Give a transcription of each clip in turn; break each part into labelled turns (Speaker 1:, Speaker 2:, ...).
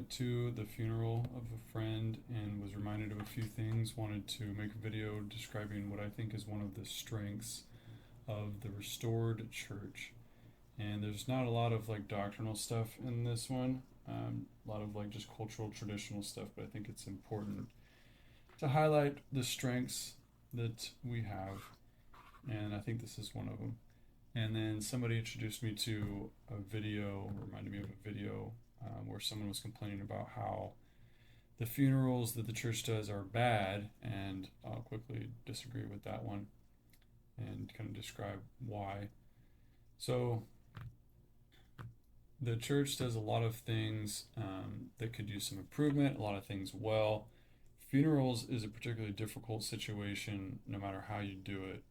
Speaker 1: went to the funeral of a friend and was reminded of a few things. Wanted to make a video describing what I think is one of the strengths of the restored church. And there's not a lot of like doctrinal stuff in this one, a lot of like just cultural, traditional stuff, but I think it's important to highlight the strengths that we have. And I think this is one of them. And then somebody introduced me to a video, reminded me of a video where someone was complaining about how the funerals that the church does are bad, and I'll quickly disagree with that one and kind of describe why. So, the church does a lot of things that could use some improvement, a lot of things well. Funerals is a particularly difficult situation no matter how you do it,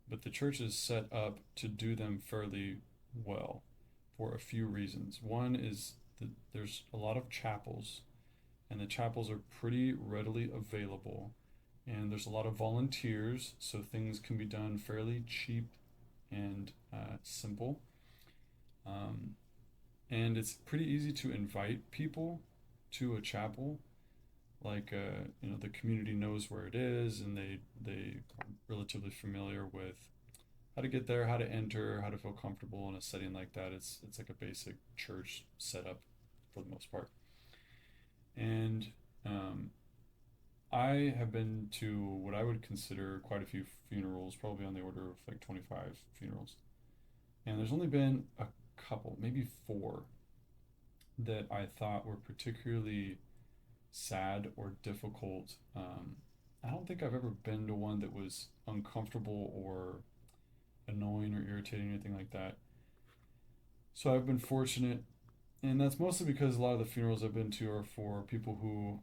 Speaker 1: but the church is set up to do them fairly well for a few reasons. One is that there's a lot of chapels, and the chapels are pretty readily available, and there's a lot of volunteers, so things can be done fairly cheap and simple. Um, and it's pretty easy to invite people to a chapel. Like the community knows where it is, and they are relatively familiar with how to get there, how to enter, how to feel comfortable in a setting like that. It's like a basic church setup for the most part. And um, I have been to what I would consider quite a few funerals, probably on the order of like 25 funerals. And there's only been a couple, maybe four, that I thought were particularly sad or difficult. I don't think I've ever been to one that was uncomfortable or annoying or irritating or anything like that. So I've been fortunate, and that's mostly because a lot of the funerals I've been to are for people who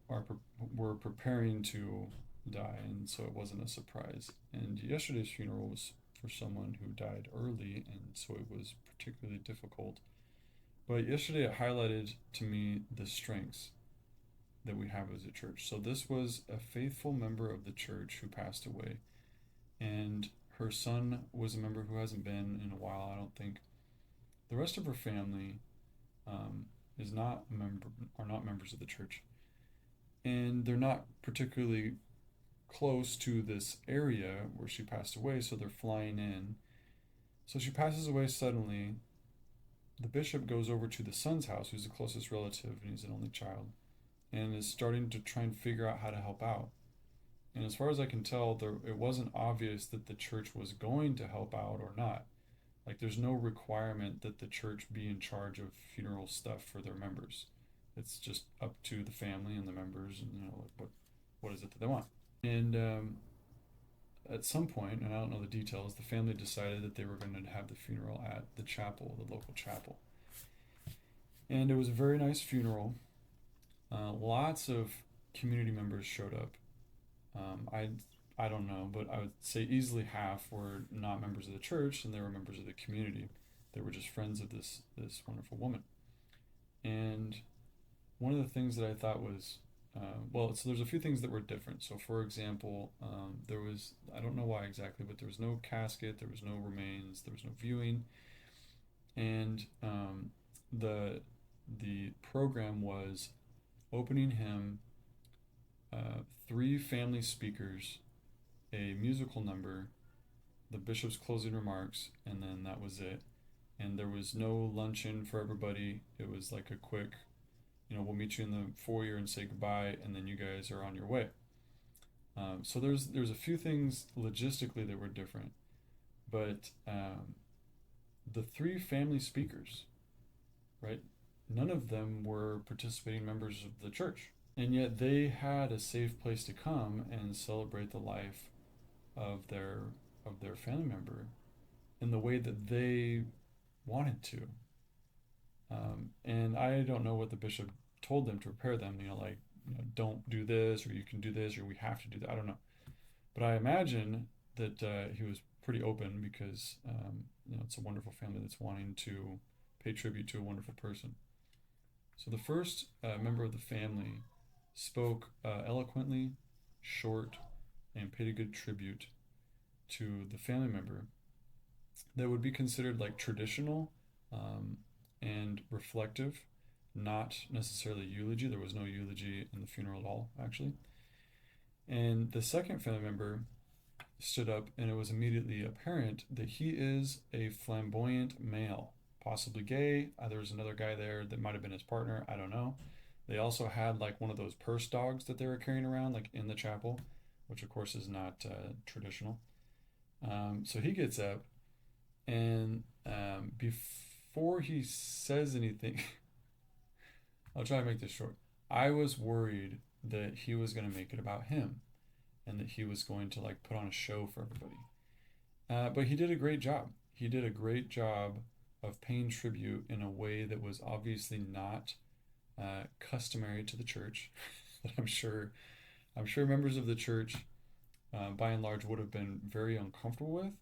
Speaker 1: were preparing to die, and so it wasn't a surprise. And yesterday's funeral was for someone who died early, and so it was particularly difficult. But yesterday it highlighted to me the strengths that we have as a church. So this was a faithful member of the church who passed away, and her son was a member who hasn't been in a while, I don't think. The rest of her family is not member are not members of the church, and they're not particularly close to this area where she passed away, so they're flying in. So she passes away suddenly. The bishop goes over to the son's house, who's the closest relative, and he's an only child, and is starting to try and figure out how to help out. And as far as I can tell, it wasn't obvious that the church was going to help out or not. Like, there's no requirement that the church be in charge of funeral stuff for their members. It's just up to the family and the members, and like what is it that they want. And at some point, and I don't know the details, the family decided that they were going to have the funeral at the chapel, the local chapel. And it was a very nice funeral. Lots of community members showed up. I don't know, but I would say easily half were not members of the church, and they were members of the community. They were just friends of this wonderful woman. And one of the things that I thought was so there's a few things that were different. So, for example, there was, I don't know why exactly, but there was no casket, there was no remains, there was no viewing, and the program was opening hymn, three family speakers, a musical number, the bishop's closing remarks, and then that was it. And there was no luncheon for everybody. It was like a quick, we'll meet you in the foyer and say goodbye, and then you guys are on your way. So there's a few things logistically that were different, but the three family speakers, right? None of them were participating members of the church, and yet they had a safe place to come and celebrate the life of their family member in the way that they wanted to. And I don't know what the bishop told them to prepare them, don't do this, or you can do this, or we have to do that. I don't know. But I imagine that he was pretty open because, it's a wonderful family that's wanting to pay tribute to a wonderful person. So the first member of the family spoke eloquently, short, and paid a good tribute to the family member that would be considered like traditional and reflective, not necessarily eulogy. There was no eulogy in the funeral at all, actually. And the second family member stood up, and it was immediately apparent that he is a flamboyant male, possibly gay. There was another guy there that might have been his partner. I don't know. They also had like one of those purse dogs that they were carrying around, like in the chapel, which of course is not traditional. So he gets up, and before he says anything, I'll try to make this short. I was worried that he was going to make it about him and that he was going to like put on a show for everybody. But he did a great job. He did a great job of paying tribute in a way that was obviously not customary to the church. That I'm sure members of the church, by and large, would have been very uncomfortable with.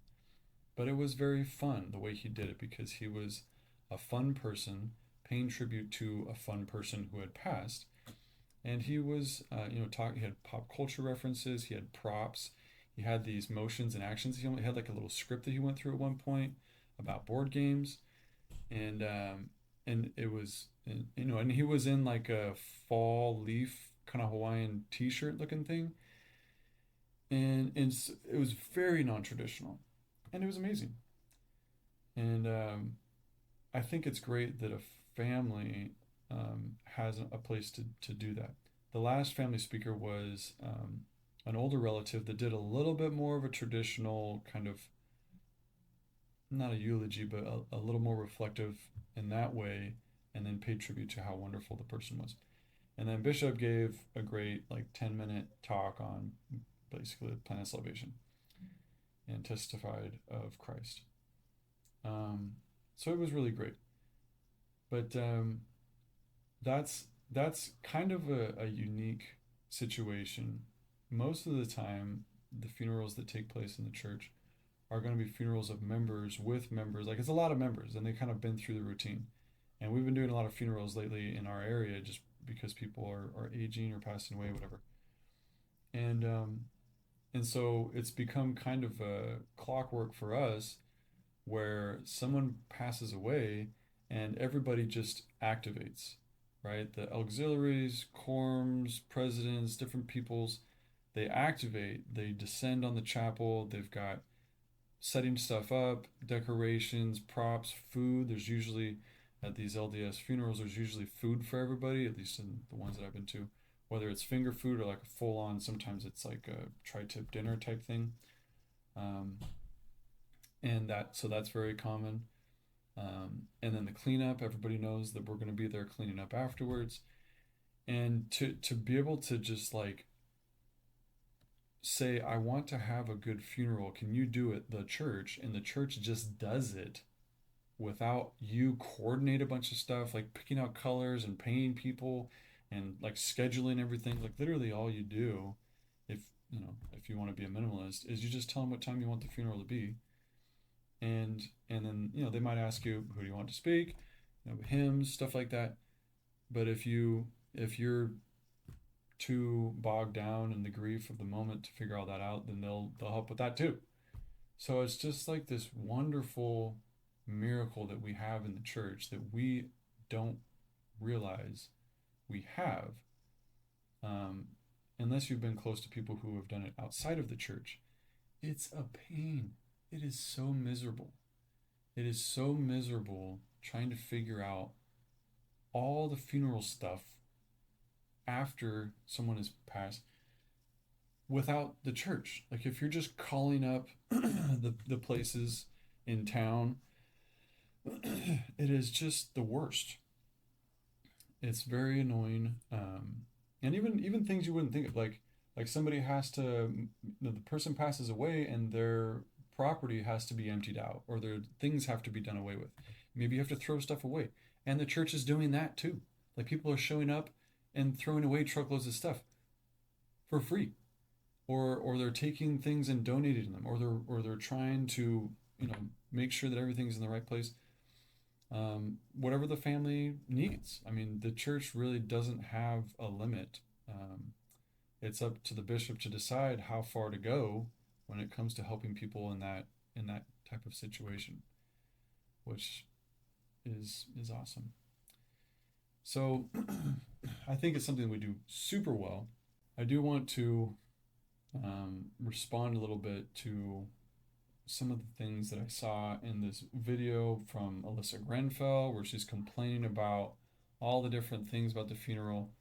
Speaker 1: But it was very fun the way he did it because he was a fun person paying tribute to a fun person who had passed. And he was, he had pop culture references, he had props, he had these motions and actions. He had like a little script that he went through at one point about board games, and it was, and he was in like a fall leaf kind of Hawaiian T-shirt looking thing, and it was very non-traditional, and it was amazing. And I think it's great that a family has a place to do that. The last family speaker was an older relative that did a little bit more of a traditional kind of, not a eulogy, but a little more reflective in that way, and then paid tribute to how wonderful the person was. And then Bishop gave a great, like, 10-minute talk on basically the plan of salvation and testified of Christ. So it was really great. But that's kind of a unique situation. Most of the time, the funerals that take place in the church are going to be funerals of members with members. Like, it's a lot of members, and they've kind of been through the routine. And we've been doing a lot of funerals lately in our area just because people are aging or passing away, whatever. And so it's become kind of a clockwork for us where someone passes away and everybody just activates, right? The auxiliaries, quorums, presidents, different peoples, they activate, they descend on the chapel, they've got setting stuff up, decorations, props, food. There's usually, at these LDS funerals, there's usually food for everybody, at least in the ones that I've been to. Whether it's finger food or like a full on, sometimes it's like a tri tip dinner type thing. Um, so that's very common. And then the cleanup, everybody knows that we're going to be there cleaning up afterwards. And to be able to just like say, I want to have a good funeral, can you do it, the church? And the church just does it without you coordinate a bunch of stuff, like picking out colors and paying people and like scheduling everything. Like literally all you do, if if you want to be a minimalist, is you just tell them what time you want the funeral to be. And then they might ask you, who do you want to speak, hymns, stuff like that. But if you're too bogged down in the grief of the moment to figure all that out, then they'll help with that too. So it's just like this wonderful miracle that we have in the church that we don't realize we have, um, unless you've been close to people who have done it outside of the church. It's a pain. It is so miserable. It is so miserable trying to figure out all the funeral stuff after someone has passed without the church. Like if you're just calling up the places in town, it is just the worst. It's very annoying, and even things you wouldn't think of, like somebody has to, the person passes away and their property has to be emptied out, or their things have to be done away with. Maybe you have to throw stuff away, and the church is doing that too. Like people are showing up and throwing away truckloads of stuff for free, or they're taking things and donating them, or they're trying to make sure that everything's in the right place. Whatever the family needs. I mean, the church really doesn't have a limit. It's up to the bishop to decide how far to go when it comes to helping people in that type of situation, which is awesome. So I think it's something we do super well. I do want to respond a little bit to some of the things that I saw in this video from Alyssa Grenfell, where she's complaining about all the different things about the funeral.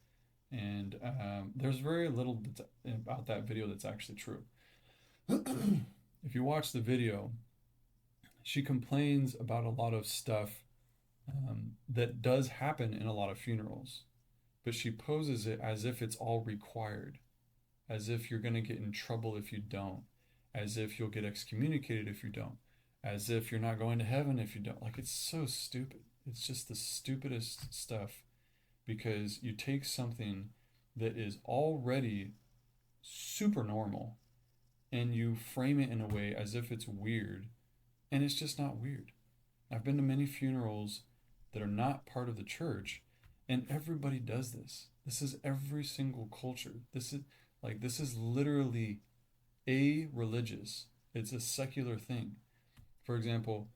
Speaker 1: And there's very little about that video that's actually true. If you watch the video, she complains about a lot of stuff that does happen in a lot of funerals, but she poses it as if it's all required, as if you're going to get in trouble if you don't, as if you'll get excommunicated if you don't, as if you're not going to heaven if you don't. Like, it's so stupid. It's just the stupidest stuff because you take something that is already super normal and you frame it in a way as if it's weird, and it's just not weird. I've been to many funerals that are not part of the church, and everybody does this. This is every single culture. This is literally a religious. It's a secular thing. For example,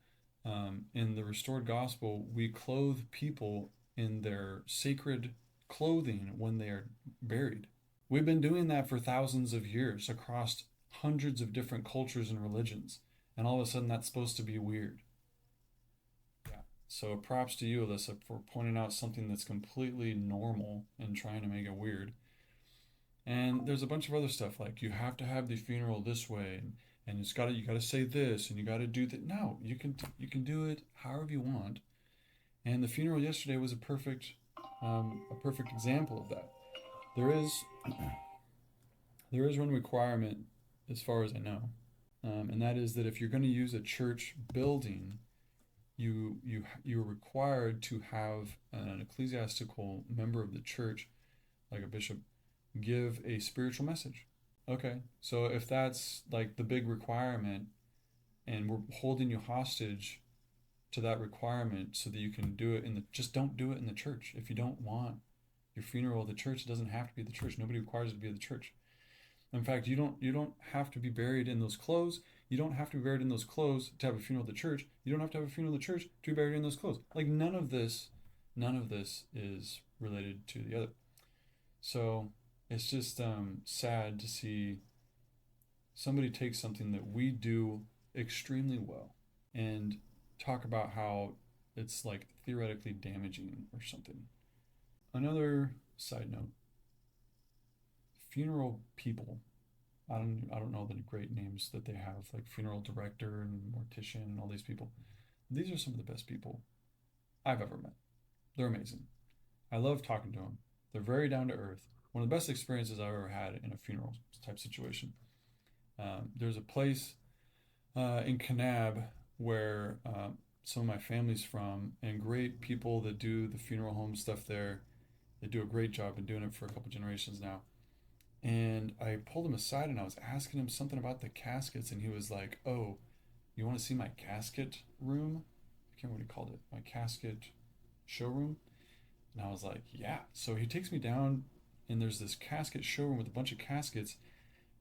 Speaker 1: in the restored gospel, we clothe people in their sacred clothing when they are buried. We've been doing that for thousands of years across hundreds of different cultures and religions, and all of a sudden that's supposed to be weird. Yeah. So props to you, Alyssa, for pointing out something that's completely normal and trying to make it weird. And there's a bunch of other stuff like you have to have the funeral this way, and you gotta say this, and you gotta do that. No, you can do it however you want. And the funeral yesterday was a perfect example of that. There is there is one requirement, as far as I know, and that is that if you're going to use a church building, you're required to have an ecclesiastical member of the church, like a bishop, give a spiritual message. Okay, so if that's like the big requirement, and we're holding you hostage to that requirement so that you can do it just don't do it in the church. If you don't want your funeral at the church, it doesn't have to be the church. Nobody requires it to be at the church. In fact, you don't have to be buried in those clothes. You don't have to be buried in those clothes to have a funeral at the church. You don't have to have a funeral at the church to be buried in those clothes. Like none of this is related to the other. So it's just sad to see somebody take something that we do extremely well and talk about how it's like theoretically damaging or something. Another side note, funeral people, I don't know the great names that they have, like funeral director and mortician and all these people. These are some of the best people I've ever met. They're amazing. I love talking to them. They're very down to earth. One of the best experiences I've ever had in a funeral type situation. There's a place in Kanab where some of my family's from, and great people that do the funeral home stuff there. They do a great job, been doing it for a couple generations now. And I pulled him aside and I was asking him something about the caskets, and he was like, "Oh, you want to see my casket room? I can't remember what he called it. My casket showroom." And I was like, "Yeah." So he takes me down, and there's this casket showroom with a bunch of caskets,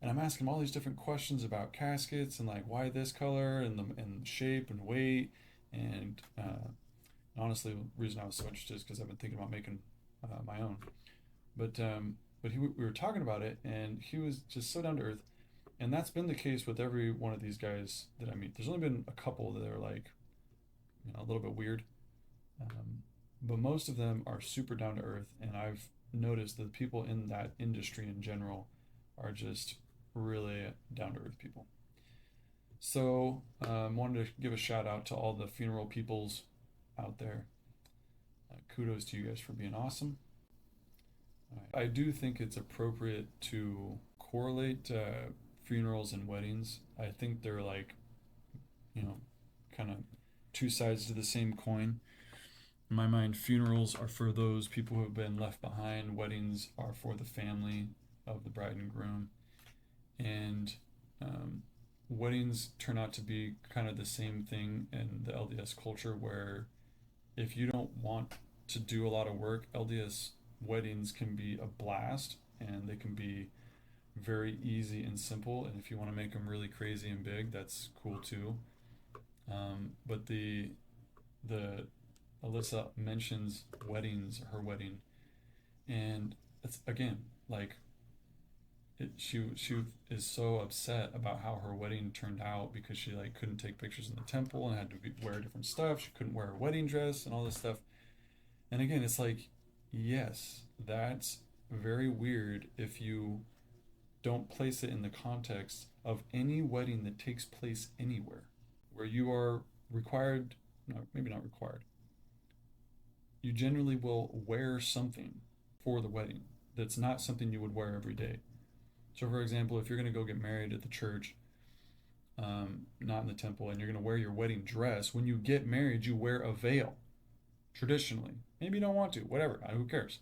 Speaker 1: and I'm asking him all these different questions about caskets and like why this color and shape and weight, and honestly, the reason I was so interested is because I've been thinking about making my own. But we were talking about it, and he was just so down to earth, and that's been the case with every one of these guys that I meet. There's only been a couple that are like, a little bit weird, but most of them are super down to earth, and I've noticed that the people in that industry in general are just really down to earth people. So wanted to give a shout out to all the funeral peoples out there. Kudos to you guys for being awesome. I do think it's appropriate to correlate funerals and weddings. I think they're like, you know, kind of two sides to the same coin. In my mind, funerals are for those people who have been left behind, weddings are for the family of the bride and groom. And um, weddings turn out to be kind of the same thing in the LDS culture, where if you don't want to do a lot of work, LDS weddings can be a blast, and they can be very easy and simple. And if you want to make them really crazy and big, that's cool too. But the Alyssa mentions weddings, her wedding, and it's again like she is so upset about how her wedding turned out because she like couldn't take pictures in the temple and had to wear different stuff. She couldn't wear her wedding dress and all this stuff. And again, it's like, yes, that's very weird if you don't place it in the context of any wedding that takes place anywhere, where you are required, no, maybe not required, you generally will wear something for the wedding that's not something you would wear every day. So, for example, if you're going to go get married at the church, not in the temple, and you're going to wear your wedding dress, when you get married, you wear a veil traditionally. Maybe you don't want to, whatever, who cares?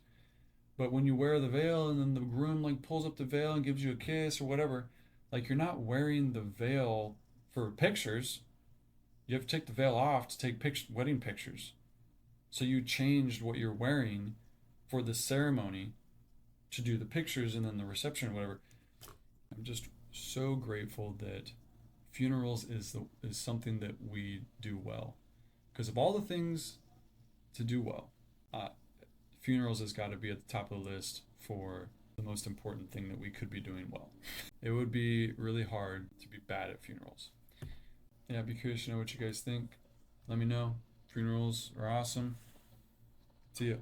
Speaker 1: But when you wear the veil and then the groom like pulls up the veil and gives you a kiss or whatever, like you're not wearing the veil for pictures. You have to take the veil off to take wedding pictures. So you changed what you're wearing for the ceremony to do the pictures and then the reception or whatever. I'm just so grateful that funerals is something that we do well. Because of all the things to do well, funerals has got to be at the top of the list for the most important thing that we could be doing well. It would be really hard to be bad at funerals. Yeah, I'd be curious to know what you guys think. Let me know. Funerals are awesome. See ya.